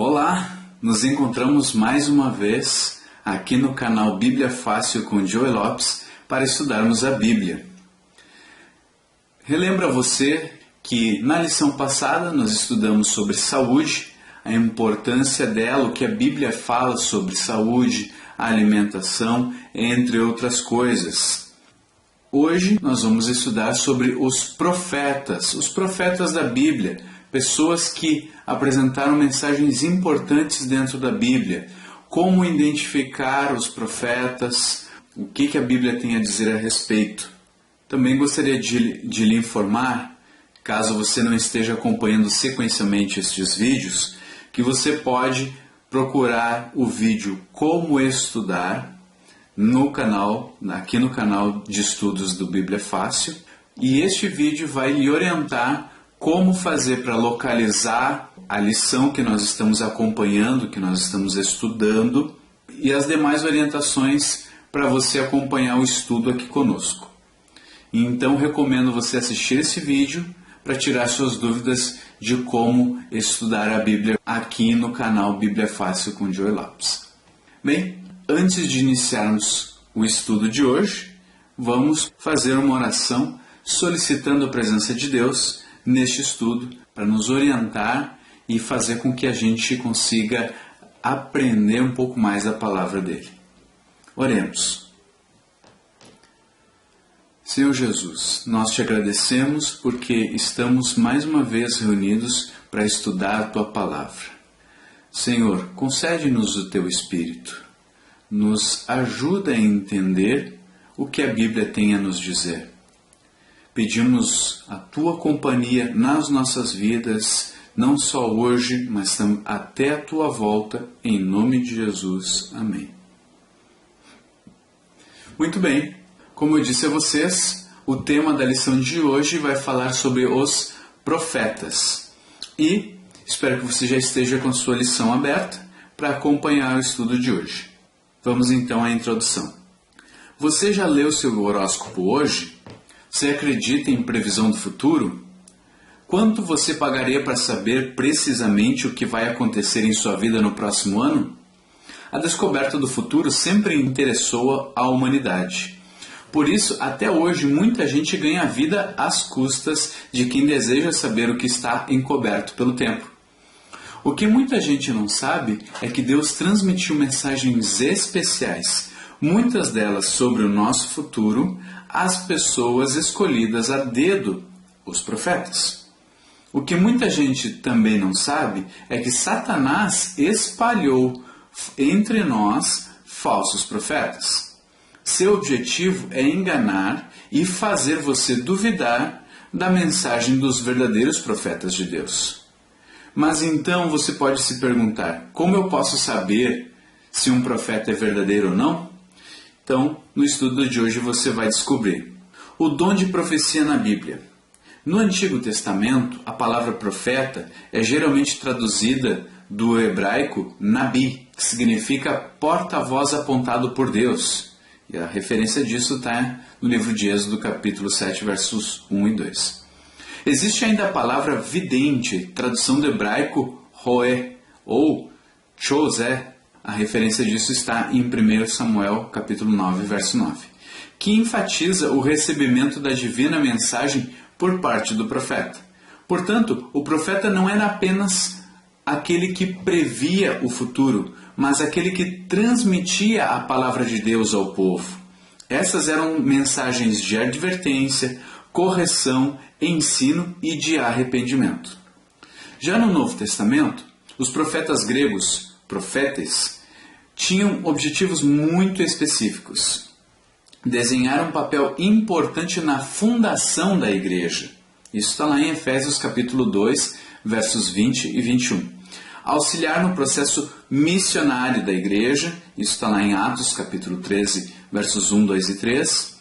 Olá, nos encontramos mais uma vez aqui no canal Bíblia Fácil com Joey Lopes para estudarmos a Bíblia. Relembro a você que na lição passada nós estudamos sobre saúde, a importância dela, o que a Bíblia fala sobre saúde, alimentação, entre outras coisas. Hoje nós vamos estudar sobre os profetas da Bíblia, pessoas que apresentaram mensagens importantes dentro da Bíblia, como identificar os profetas, o que a Bíblia tem a dizer a respeito. Também gostaria de lhe informar, caso você não esteja acompanhando sequencialmente estes vídeos, que você pode procurar o vídeo Como Estudar no canal, aqui no canal de estudos do Bíblia Fácil, e este vídeo vai lhe orientar como fazer para localizar a lição que nós estamos acompanhando, que nós estamos estudando, e as demais orientações para você acompanhar o estudo aqui conosco. Então recomendo você assistir esse vídeo para tirar suas dúvidas de como estudar a Bíblia aqui no canal Bíblia Fácil com Joey Lopes. Bem, antes de iniciarmos o estudo de hoje, vamos fazer uma oração solicitando a presença de Deus neste estudo para nos orientar e fazer com que a gente consiga aprender um pouco mais a palavra dele. Oremos. Senhor Jesus, nós te agradecemos porque estamos mais uma vez reunidos para estudar a tua palavra. Senhor, concede-nos o teu Espírito. Nos ajuda a entender o que a Bíblia tem a nos dizer. Pedimos a tua companhia nas nossas vidas, não só hoje, mas até a tua volta, em nome de Jesus. Amém. Muito bem, como eu disse a vocês, o tema da lição de hoje vai falar sobre os profetas. E espero que você já esteja com sua lição aberta para acompanhar o estudo de hoje. Vamos então à introdução. Você já leu seu horóscopo hoje? Você acredita em previsão do futuro? Quanto você pagaria para saber precisamente o que vai acontecer em sua vida no próximo ano? A descoberta do futuro sempre interessou a humanidade. Por isso, até hoje, muita gente ganha vida às custas de quem deseja saber o que está encoberto pelo tempo. O que muita gente não sabe é que Deus transmitiu mensagens especiais, muitas delas sobre o nosso futuro, às pessoas escolhidas a dedo, os profetas. O que muita gente também não sabe é que Satanás espalhou entre nós falsos profetas. Seu objetivo é enganar e fazer você duvidar da mensagem dos verdadeiros profetas de Deus. Mas então você pode se perguntar, como eu posso saber se um profeta é verdadeiro ou não? Então, no estudo de hoje você vai descobrir o dom de profecia na Bíblia. No Antigo Testamento, a palavra profeta é geralmente traduzida do hebraico nabi, que significa porta-voz apontado por Deus. E a referência disso está no livro de Êxodo, capítulo 7, versos 1 e 2. Existe ainda a palavra vidente, tradução do hebraico roé, ou chosé. A referência disso está em 1 Samuel, capítulo 9, verso 9, que enfatiza o recebimento da divina mensagem por parte do profeta. Portanto, o profeta não era apenas aquele que previa o futuro, mas aquele que transmitia a palavra de Deus ao povo. Essas eram mensagens de advertência, correção, ensino e de arrependimento. Já no Novo Testamento, os profetas gregos, profetes, tinham objetivos muito específicos. Desenharam um papel importante na fundação da igreja. Isso está lá em Efésios capítulo 2, versos 20 e 21. Auxiliar no processo missionário da igreja. Isso está lá em Atos capítulo 13, versos 1, 2 e 3.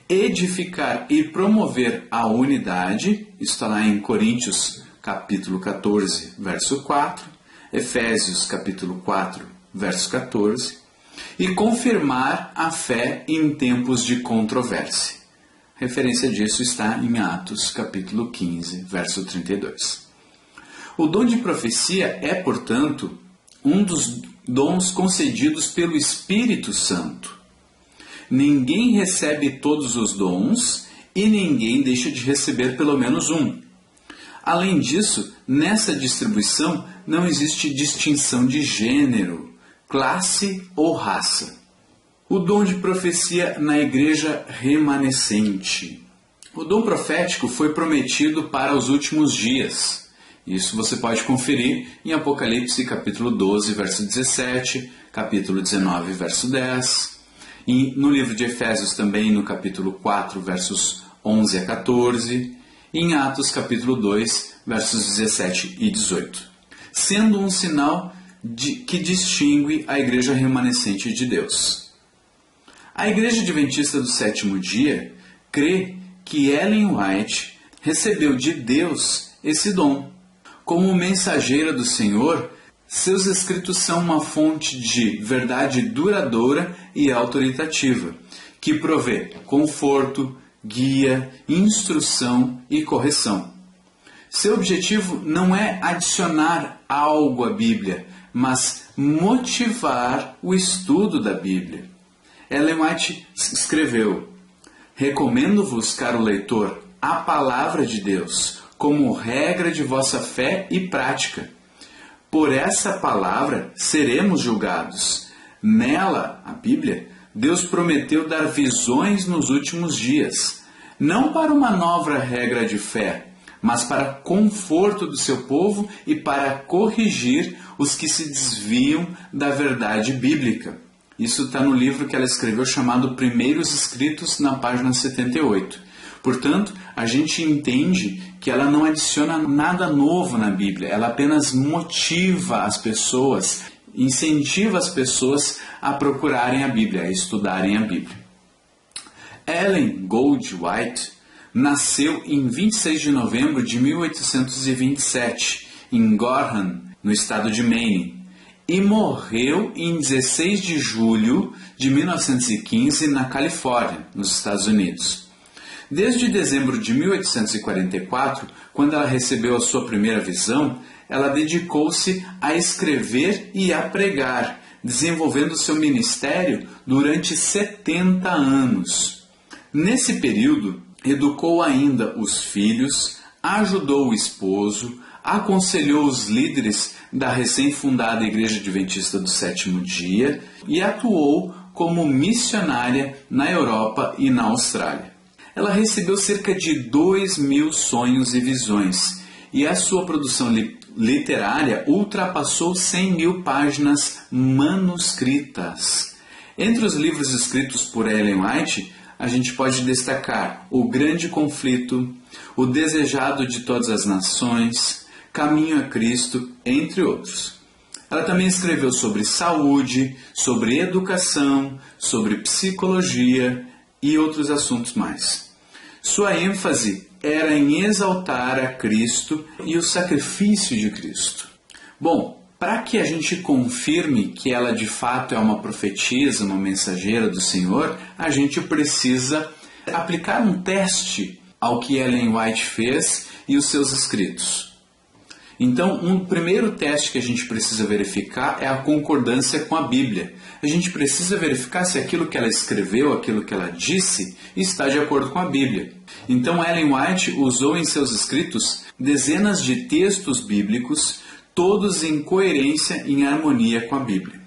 Edificar e promover a unidade. Isso está lá em Coríntios capítulo 14, verso 4. Efésios capítulo 4, verso 14, e confirmar a fé em tempos de controvérsia. Referência disso está em Atos capítulo 15, verso 32. O dom de profecia é, portanto, um dos dons concedidos pelo Espírito Santo. Ninguém recebe todos os dons e ninguém deixa de receber pelo menos um. Além disso, nessa distribuição não existe distinção de gênero, classe ou raça. O dom de profecia na igreja remanescente. O dom profético foi prometido para os últimos dias. Isso você pode conferir em Apocalipse capítulo 12, verso 17, capítulo 19, verso 10, e no livro de Efésios também no capítulo 4, versos 11 a 14, e em Atos capítulo 2, versos 17 e 18, sendo um sinal que distingue a igreja remanescente de Deus. A Igreja Adventista do Sétimo Dia crê que Ellen White recebeu de Deus esse dom. Como mensageira do Senhor, seus escritos são uma fonte de verdade duradoura e autoritativa, que provê conforto, guia, instrução e correção. Seu objetivo não é adicionar algo à Bíblia, mas motivar o estudo da Bíblia. Ellen White escreveu: recomendo-vos, caro leitor, a palavra de Deus como regra de vossa fé e prática. Por essa palavra seremos julgados. Nela, a Bíblia, Deus prometeu dar visões nos últimos dias, não para uma nova regra de fé, mas para conforto do seu povo e para corrigir os que se desviam da verdade bíblica. Isso está no livro que ela escreveu chamado Primeiros Escritos, na página 78. Portanto, a gente entende que ela não adiciona nada novo na Bíblia, ela apenas motiva as pessoas, incentiva as pessoas a procurarem a Bíblia, a estudarem a Bíblia. Ellen Gold White nasceu em 26 de novembro de 1827, em Gorham, no estado de Maine, e morreu em 16 de julho de 1915 na Califórnia, nos Estados Unidos. Desde dezembro de 1844, quando ela recebeu a sua primeira visão, ela dedicou-se a escrever e a pregar, desenvolvendo seu ministério durante 70 anos. Nesse período, educou ainda os filhos, ajudou o esposo, aconselhou os líderes da recém-fundada Igreja Adventista do Sétimo Dia e atuou como missionária na Europa e na Austrália. Ela recebeu cerca de 2.000 sonhos e visões, e a sua produção literária ultrapassou 100.000 páginas manuscritas. Entre os livros escritos por Ellen White, a gente pode destacar O Grande Conflito, O Desejado de Todas as Nações, Caminho a Cristo, entre outros. Ela também escreveu sobre saúde, sobre educação, sobre psicologia e outros assuntos mais. Sua ênfase era em exaltar a Cristo e o sacrifício de Cristo. Bom, para que a gente confirme que ela de fato é uma profetisa, uma mensageira do Senhor, a gente precisa aplicar um teste ao que Ellen White fez e os seus escritos. Então, um primeiro teste que a gente precisa verificar é a concordância com a Bíblia. A gente precisa verificar se aquilo que ela escreveu, aquilo que ela disse, está de acordo com a Bíblia. Então, Ellen White usou em seus escritos dezenas de textos bíblicos, todos em coerência, em harmonia com a Bíblia.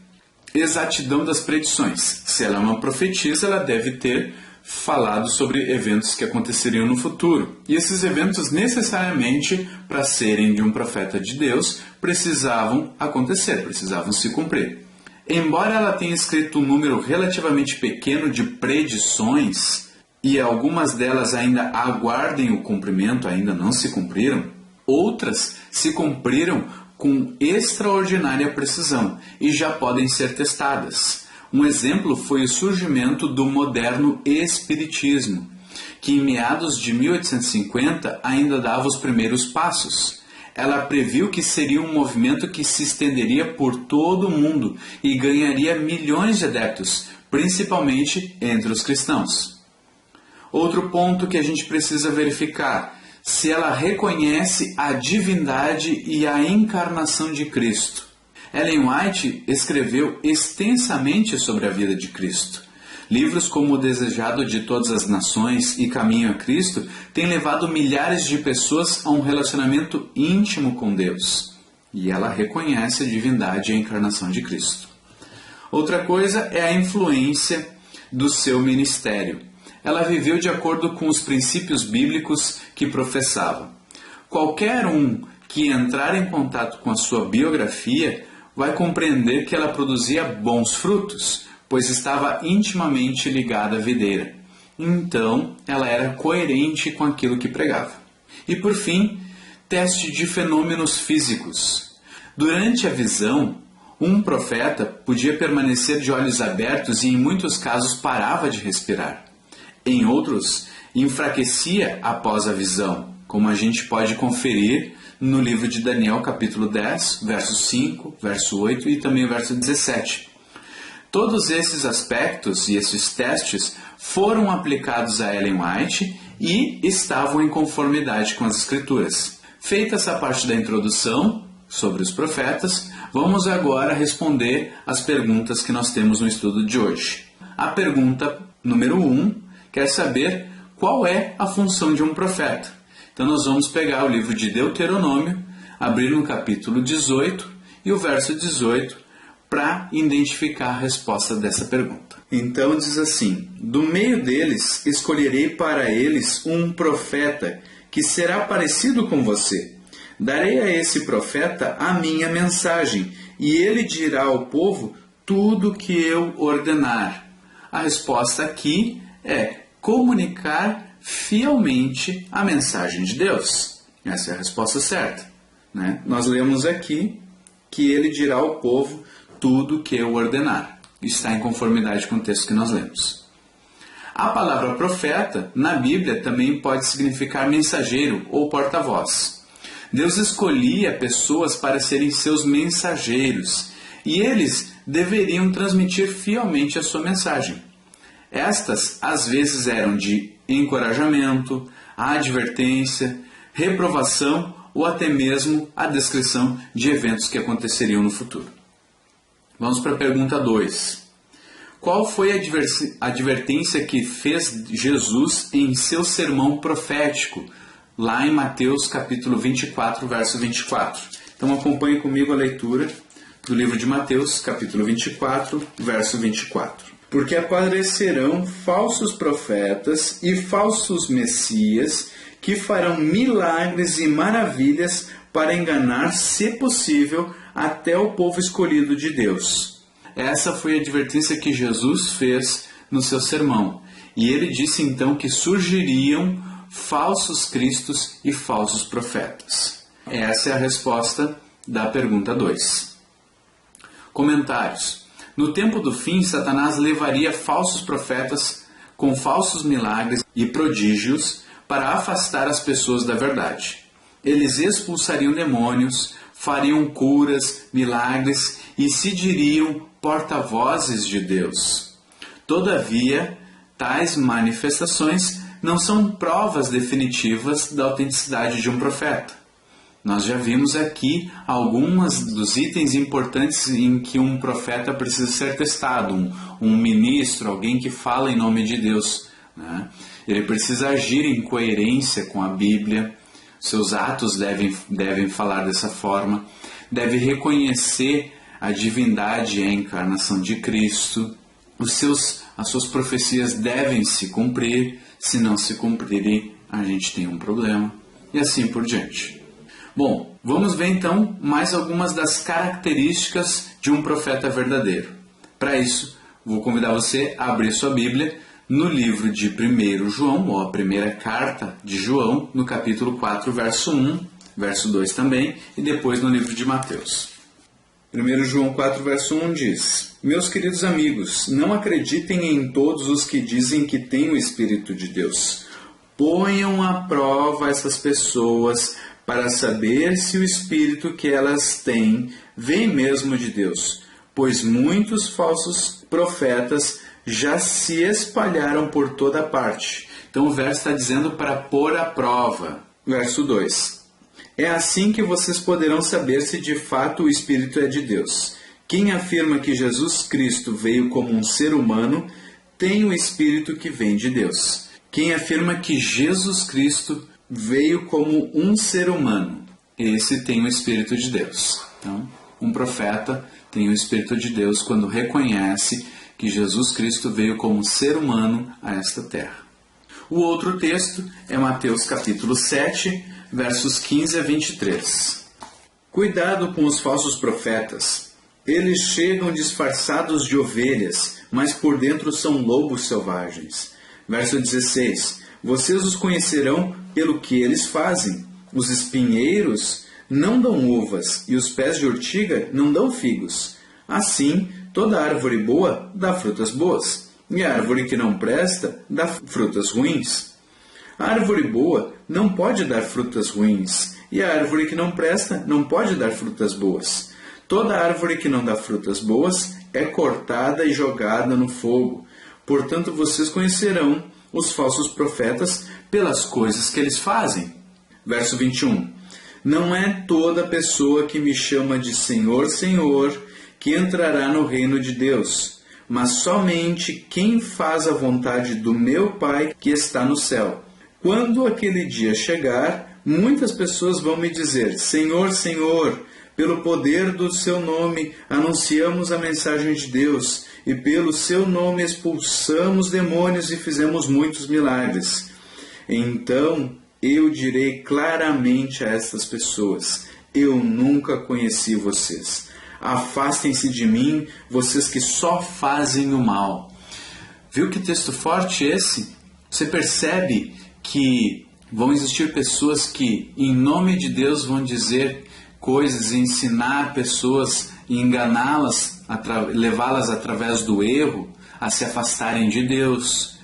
Exatidão das predições. Se ela é uma profetisa, ela deve ter falado sobre eventos que aconteceriam no futuro. E esses eventos, necessariamente, para serem de um profeta de Deus, precisavam acontecer, precisavam se cumprir. Embora ela tenha escrito um número relativamente pequeno de predições, e algumas delas ainda aguardem o cumprimento, ainda não se cumpriram, outras se cumpriram com extraordinária precisão e já podem ser testadas. Um exemplo foi o surgimento do moderno espiritismo, que em meados de 1850 ainda dava os primeiros passos. Ela previu que seria um movimento que se estenderia por todo o mundo e ganharia milhões de adeptos, principalmente entre os cristãos. Outro ponto que a gente precisa verificar: se ela reconhece a divindade e a encarnação de Cristo. Ellen White escreveu extensamente sobre a vida de Cristo. Livros como O Desejado de Todas as Nações e Caminho a Cristo têm levado milhares de pessoas a um relacionamento íntimo com Deus. E ela reconhece a divindade e a encarnação de Cristo. Outra coisa é a influência do seu ministério. Ela viveu de acordo com os princípios bíblicos que professava. Qualquer um que entrar em contato com a sua biografia vai compreender que ela produzia bons frutos, pois estava intimamente ligada à videira. Então, ela era coerente com aquilo que pregava. E por fim, teste de fenômenos físicos. Durante a visão, um profeta podia permanecer de olhos abertos e em muitos casos parava de respirar. Em outros, enfraquecia após a visão, como a gente pode conferir no livro de Daniel, capítulo 10, verso 5, verso 8 e também o verso 17. Todos esses aspectos e esses testes foram aplicados a Ellen White e estavam em conformidade com as Escrituras. Feita essa parte da introdução sobre os profetas, vamos agora responder as perguntas que nós temos no estudo de hoje. A pergunta número 1 quer saber qual é a função de um profeta. Então nós vamos pegar o livro de Deuteronômio, abrir no capítulo 18 e o verso 18 para identificar a resposta dessa pergunta. Então diz assim: do meio deles escolherei para eles um profeta que será parecido com você. Darei a esse profeta a minha mensagem, e ele dirá ao povo tudo o que eu ordenar. A resposta aqui é comunicar fielmente a mensagem de Deus. Essa é a resposta certa, né? Nós lemos aqui que ele dirá ao povo tudo o que eu ordenar. Está em conformidade com o texto que nós lemos. A palavra profeta, na Bíblia, também pode significar mensageiro ou porta-voz. Deus escolhia pessoas para serem seus mensageiros, e eles deveriam transmitir fielmente a sua mensagem. Estas, às vezes, eram de encorajamento, advertência, reprovação ou até mesmo a descrição de eventos que aconteceriam no futuro. Vamos para a pergunta 2. Qual foi a advertência que fez Jesus em seu sermão profético, lá em Mateus capítulo 24, verso 24? Então acompanhe comigo a leitura do livro de Mateus, capítulo 24, verso 24. Porque aparecerão falsos profetas e falsos messias que farão milagres e maravilhas para enganar, se possível, até o povo escolhido de Deus. Essa foi a advertência que Jesus fez no seu sermão. E ele disse então que surgiriam falsos cristos e falsos profetas. Essa é a resposta da pergunta 2. Comentários. No tempo do fim, Satanás levaria falsos profetas com falsos milagres e prodígios para afastar as pessoas da verdade. Eles expulsariam demônios, fariam curas, milagres e se diriam porta-vozes de Deus. Todavia, tais manifestações não são provas definitivas da autenticidade de um profeta. Nós já vimos aqui alguns dos itens importantes em que um profeta precisa ser testado. Um ministro, alguém que fala em nome de Deus, né? Ele precisa agir em coerência com a Bíblia. Seus atos devem falar dessa forma. Deve reconhecer a divindade e a encarnação de Cristo. As suas profecias devem se cumprir. Se não se cumprirem, a gente tem um problema. E assim por diante. Bom, vamos ver então mais algumas das características de um profeta verdadeiro. Para isso, vou convidar você a abrir sua Bíblia no livro de 1 João, ou a primeira carta de João, no capítulo 4, verso 1, verso 2 também, e depois no livro de Mateus. 1 João 4, verso 1 diz: Meus queridos amigos, não acreditem em todos os que dizem que têm o Espírito de Deus. Ponham à prova essas pessoas para saber se o Espírito que elas têm vem mesmo de Deus, pois muitos falsos profetas já se espalharam por toda parte. Então o verso está dizendo para pôr à prova. Verso 2. É assim que vocês poderão saber se de fato o Espírito é de Deus. Quem afirma que Jesus Cristo veio como um ser humano, tem o Espírito que vem de Deus. Quem afirma que Jesus Cristo veio como um ser humano, esse tem o Espírito de Deus. Então, um profeta tem o Espírito de Deus quando reconhece que Jesus Cristo veio como ser humano a esta terra. O outro texto é Mateus capítulo 7, versos 15 a 23. Cuidado com os falsos profetas. Eles chegam disfarçados de ovelhas, mas por dentro são lobos selvagens. Verso 16. Vocês os conhecerão pelo que eles fazem. Os espinheiros não dão uvas e os pés de urtiga não dão figos. Assim, toda árvore boa dá frutas boas, e a árvore que não presta dá frutas ruins. A árvore boa não pode dar frutas ruins, e a árvore que não presta não pode dar frutas boas. Toda árvore que não dá frutas boas é cortada e jogada no fogo. Portanto, vocês conhecerão os falsos profetas pelas coisas que eles fazem. Verso 21. Não é toda pessoa que me chama de Senhor, Senhor, que entrará no reino de Deus, mas somente quem faz a vontade do meu Pai que está no céu. Quando aquele dia chegar, muitas pessoas vão me dizer, Senhor, Senhor, pelo poder do seu nome anunciamos a mensagem de Deus, e pelo seu nome expulsamos demônios e fizemos muitos milagres. Então eu direi claramente a estas pessoas, eu nunca conheci vocês. Afastem-se de mim, vocês que só fazem o mal. Viu que texto forte esse? Você percebe que vão existir pessoas que, em nome de Deus, vão dizer coisas, ensinar pessoas, enganá-las, levá-las através do erro, a se afastarem de Deus.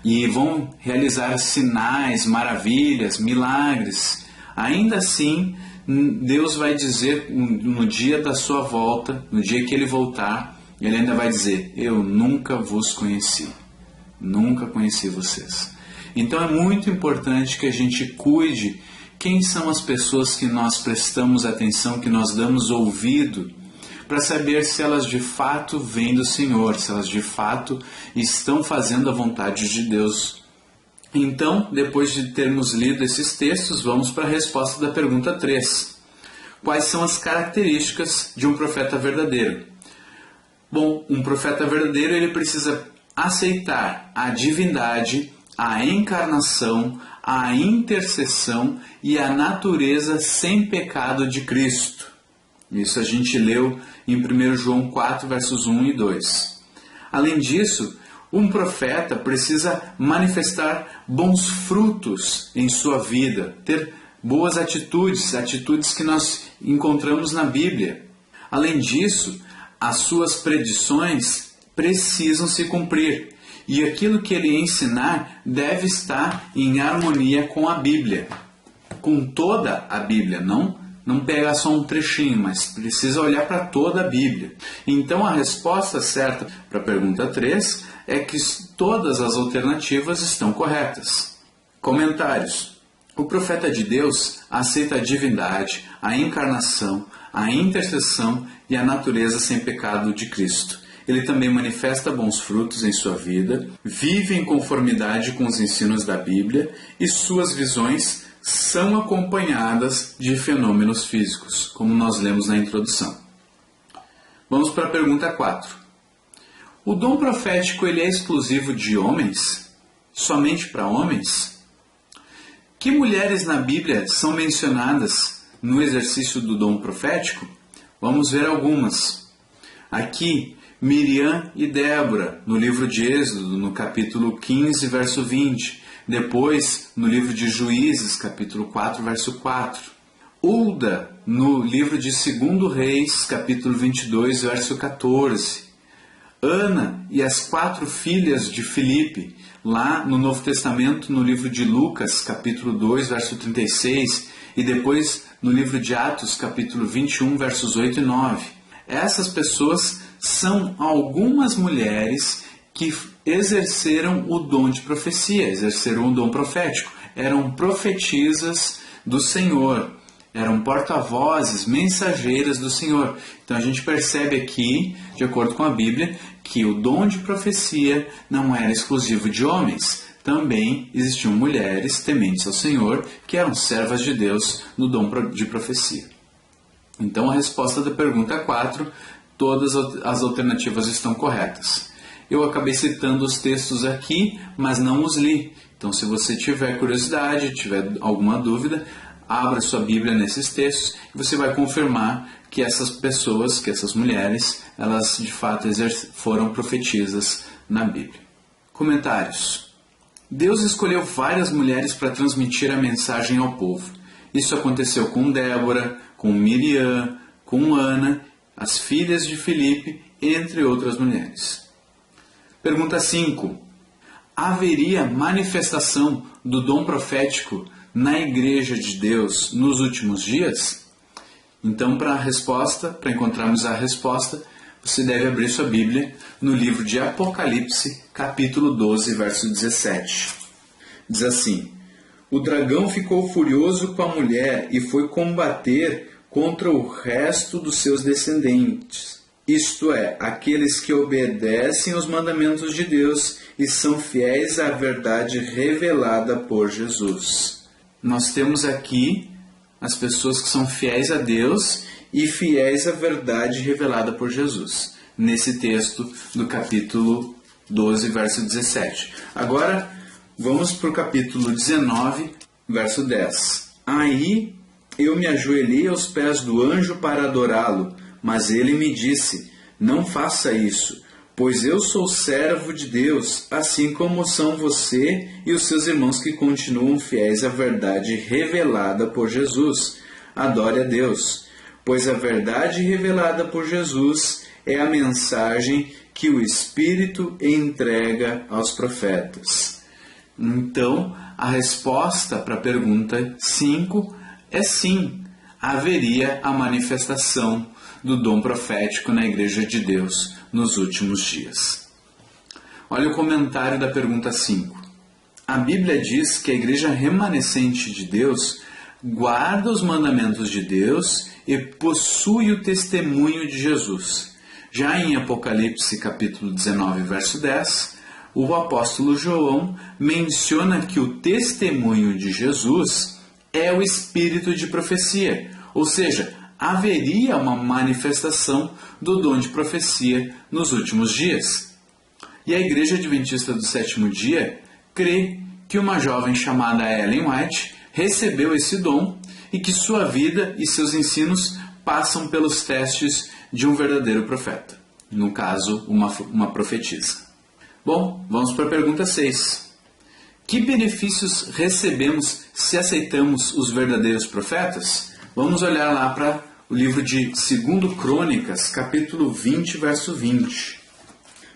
E vão realizar sinais, maravilhas, milagres. Ainda assim, Deus vai dizer no dia da sua volta, no dia que Ele voltar, Ele ainda vai dizer, eu nunca vos conheci, nunca conheci vocês. Então é muito importante que a gente cuide quem são as pessoas que nós prestamos atenção, que nós damos ouvido, para saber se elas de fato vêm do Senhor, se elas de fato estão fazendo a vontade de Deus. Então, depois de termos lido esses textos, vamos para a resposta da pergunta 3. Quais são as características de um profeta verdadeiro? Bom, um profeta verdadeiro ele precisa aceitar a divindade, a encarnação, a intercessão e a natureza sem pecado de Cristo. Isso a gente leu em 1 João 4, versos 1 e 2. Além disso, um profeta precisa manifestar bons frutos em sua vida, ter boas atitudes, atitudes que nós encontramos na Bíblia. Além disso, as suas predições precisam se cumprir. E aquilo que ele ensinar deve estar em harmonia com a Bíblia. Com toda a Bíblia, não pega só um trechinho, mas precisa olhar para toda a Bíblia. Então a resposta certa para a pergunta 3 é que todas as alternativas estão corretas. Comentários. O profeta de Deus aceita a divindade, a encarnação, a intercessão e a natureza sem pecado de Cristo. Ele também manifesta bons frutos em sua vida, vive em conformidade com os ensinos da Bíblia e suas visões são acompanhadas de fenômenos físicos, como nós lemos na introdução. Vamos para a pergunta 4. O dom profético ele é exclusivo de homens? Somente para homens? Que mulheres na Bíblia são mencionadas no exercício do dom profético? Vamos ver algumas. Aqui, Miriam e Débora, no livro de Êxodo, no capítulo 15, verso 20. Depois, no livro de Juízes, capítulo 4, verso 4. Hulda, no livro de 2 Reis, capítulo 22, verso 14. Ana e as 4 filhas de Filipe, lá no Novo Testamento, no livro de Lucas, capítulo 2, verso 36. E depois, no livro de Atos, capítulo 21, versos 8 e 9. Essas pessoas são algumas mulheres que exerceram o dom de profecia, exerceram o dom profético. Eram profetisas do Senhor. eram porta-vozes, mensageiras do Senhor. Então a gente percebe aqui, de acordo com a Bíblia, que o dom de profecia não era exclusivo de homens. Também existiam mulheres tementes ao Senhor que eram servas de Deus no dom de profecia. Então a resposta da pergunta 4, todas as alternativas estão corretas. Eu acabei citando os textos aqui, mas não os li. Então se você tiver curiosidade, tiver alguma dúvida, abra sua Bíblia nesses textos e você vai confirmar que essas pessoas, que essas mulheres, elas de fato foram profetisas na Bíblia. Comentários. Deus escolheu várias mulheres para transmitir a mensagem ao povo. Isso aconteceu com Débora, com Miriam, com Ana, as filhas de Filipe, entre outras mulheres. Pergunta 5. Haveria manifestação do dom profético na Igreja de Deus nos últimos dias? Então, para encontrarmos a resposta, você deve abrir sua Bíblia no livro de Apocalipse, capítulo 12, verso 17. Diz assim: O dragão ficou furioso com a mulher e foi combater contra o resto dos seus descendentes, isto é, aqueles que obedecem aos mandamentos de Deus e são fiéis à verdade revelada por Jesus. Nós temos aqui as pessoas que são fiéis a Deus e fiéis à verdade revelada por Jesus, nesse texto do capítulo 12, verso 17. Agora, vamos para o capítulo 19, verso 10. Aí eu me ajoelhei aos pés do anjo para adorá-lo, mas ele me disse: Não faça isso, pois eu sou servo de Deus, assim como são você e os seus irmãos que continuam fiéis à verdade revelada por Jesus. Adore a Deus, pois a verdade revelada por Jesus é a mensagem que o Espírito entrega aos profetas. Então, a resposta para a pergunta 5 é sim, haveria a manifestação do dom profético na Igreja de Deus nos últimos dias. Olha o comentário da pergunta 5. A Bíblia diz que a Igreja remanescente de Deus guarda os mandamentos de Deus e possui o testemunho de Jesus. Já em Apocalipse capítulo 19, verso 10, o apóstolo João menciona que o testemunho de Jesus é o espírito de profecia, ou seja, haveria uma manifestação do dom de profecia nos últimos dias. E a Igreja Adventista do Sétimo Dia crê que uma jovem chamada Ellen White recebeu esse dom e que sua vida e seus ensinos passam pelos testes de um verdadeiro profeta, no caso, uma profetisa. Bom, vamos para a pergunta 6. Que benefícios recebemos se aceitamos os verdadeiros profetas? Vamos olhar lá para o livro de 2 Crônicas, capítulo 20, verso 20.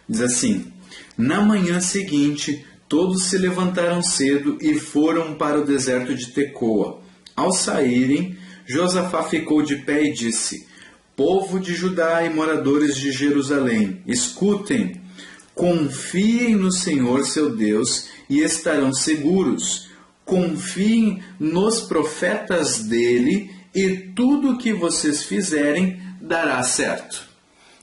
Diz assim: Na manhã seguinte, todos se levantaram cedo e foram para o deserto de Tecoa. Ao saírem, Josafá ficou de pé e disse: Povo de Judá e moradores de Jerusalém, escutem, confiem no Senhor seu Deus e estarão seguros. Confiem nos profetas dele e tudo o que vocês fizerem dará certo.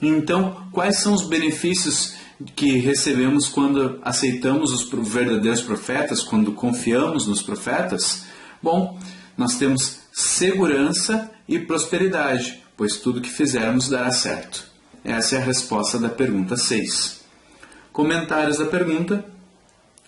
Então, quais são os benefícios que recebemos quando aceitamos os verdadeiros profetas, quando confiamos nos profetas? Bom, nós temos segurança e prosperidade, pois tudo que fizermos dará certo. Essa é a resposta da pergunta 6. Comentários da pergunta.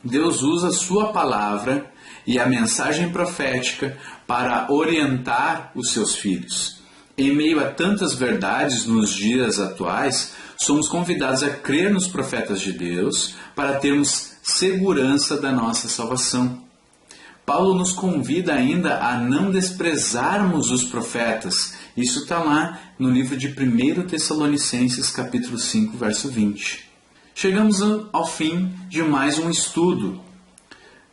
Deus usa sua palavra e a mensagem profética para orientar os seus filhos. Em meio a tantas verdades nos dias atuais, somos convidados a crer nos profetas de Deus para termos segurança da nossa salvação. Paulo nos convida ainda a não desprezarmos os profetas. Isso está lá no livro de 1 Tessalonicenses, capítulo 5, verso 20. Chegamos ao fim de mais um estudo.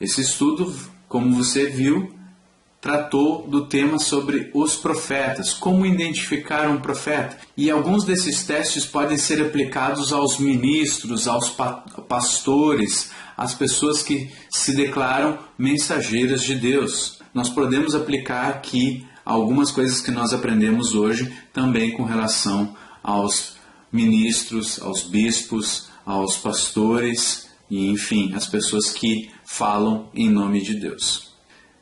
Esse estudo, como você viu, tratou do tema sobre os profetas, como identificar um profeta. E alguns desses testes podem ser aplicados aos ministros, aos pastores, às pessoas que se declaram mensageiras de Deus. Nós podemos aplicar aqui algumas coisas que nós aprendemos hoje também com relação aos ministros, aos bispos, aos pastores e, enfim, as pessoas que falam em nome de Deus.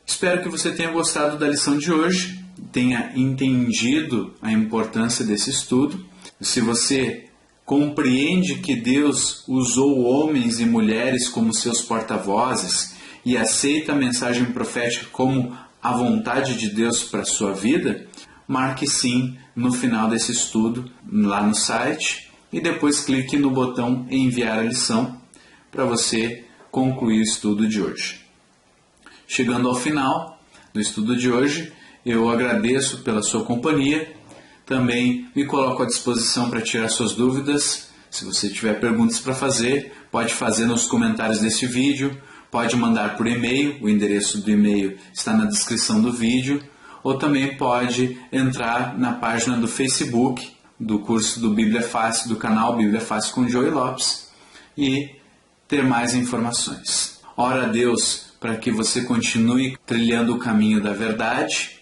Espero que você tenha gostado da lição de hoje, tenha entendido a importância desse estudo. Se você compreende que Deus usou homens e mulheres como seus porta-vozes e aceita a mensagem profética como a vontade de Deus para a sua vida, marque sim no final desse estudo lá no site e depois clique no botão enviar a lição para você concluir o estudo de hoje. Chegando ao final do estudo de hoje, eu agradeço pela sua companhia. Também me coloco à disposição para tirar suas dúvidas. Se você tiver perguntas para fazer, pode fazer nos comentários deste vídeo, pode mandar por e-mail, o endereço do e-mail está na descrição do vídeo, ou também pode entrar na página do Facebook do curso do Bíblia Fácil, do canal Bíblia Fácil com Joey Lopes, e ter mais informações. Ora a Deus para que você continue trilhando o caminho da verdade,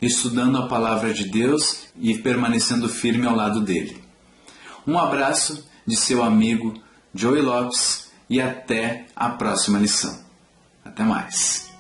estudando a palavra de Deus e permanecendo firme ao lado dele. Um abraço de seu amigo Joey Lopes e até a próxima lição. Até mais.